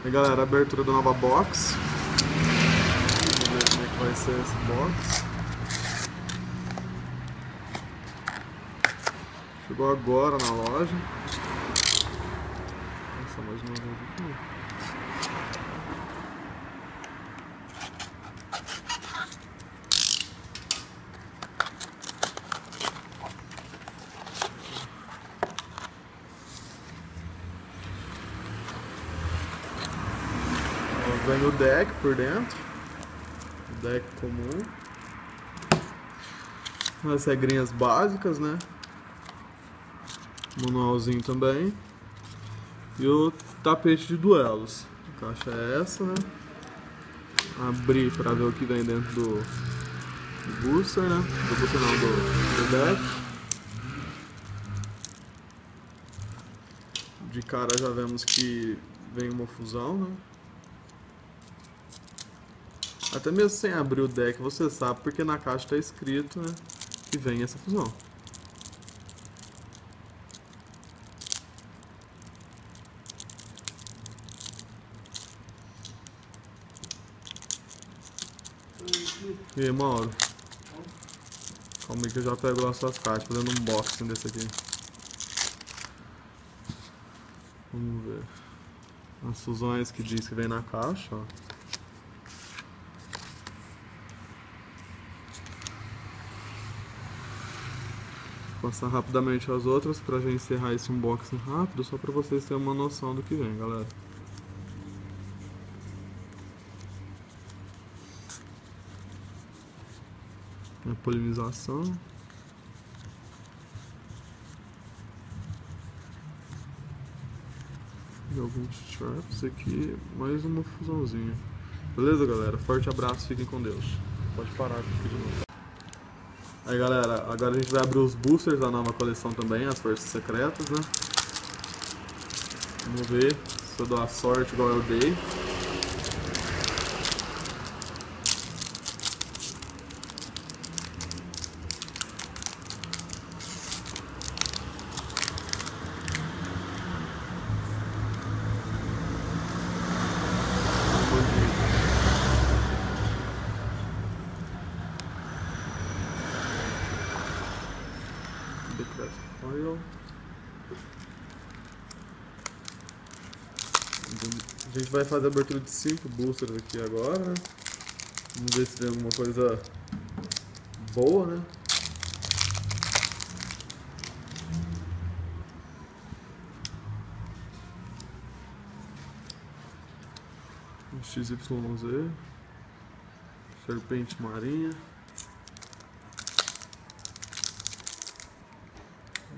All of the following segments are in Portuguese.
E galera, a abertura da nova box. Vamos ver como é que vai ser esse box. Chegou agora na loja. Nossa, mais uma vez aqui. Vem o deck por dentro, o deck comum, as regrinhas básicas, né? Manualzinho também. E o tapete de duelos. A caixa é essa, né? Abrir para ver o que vem dentro do booster, né? Do booster não, do deck. De cara já vemos que vem uma fusão, né? Até mesmo sem abrir o deck você sabe, porque na caixa está escrito, né, que vem essa fusão. E aí, Mauro? Calma aí que eu já pego as suas caixas, fazendo um unboxing desse aqui. Vamos ver. As fusões que diz que vem na caixa, ó. Passar rapidamente as outras pra já encerrar esse unboxing rápido, só pra vocês terem uma noção do que vem, galera. A polinização. E alguns sharps aqui, mais uma fusãozinha. Beleza, galera? Forte abraço, fiquem com Deus. Pode parar aqui de novo. Aí, galera, agora a gente vai abrir os boosters da nova coleção também, as forças secretas, né? Vamos ver se eu dou a sorte igual eu dei. Oil. A gente vai fazer a abertura de 5 boosters aqui agora, né? Vamos ver se tem alguma coisa boa, né? XYZ, serpente marinha.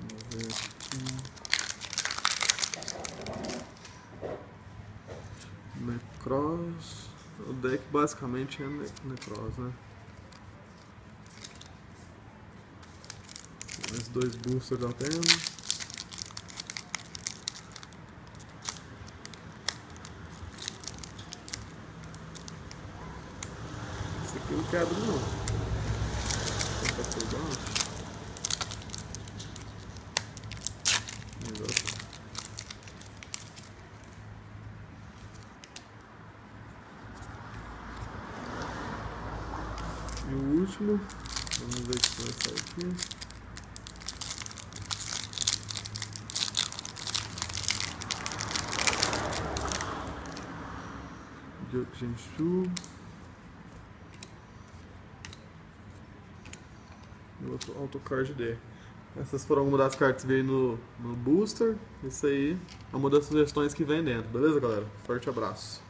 Vamos ver aqui. Necros. O deck basicamente é Necros, né? Mais 2 boosters da tela. Esse aqui não quebra não. Tá por baixo. E o último, vamos ver o que vai sair aqui. Gyokjenshu. E outro AutoCard D. Essas foram algumas das cartas que veio no booster. Isso aí é uma das sugestões que vem dentro. Beleza, galera? Forte abraço.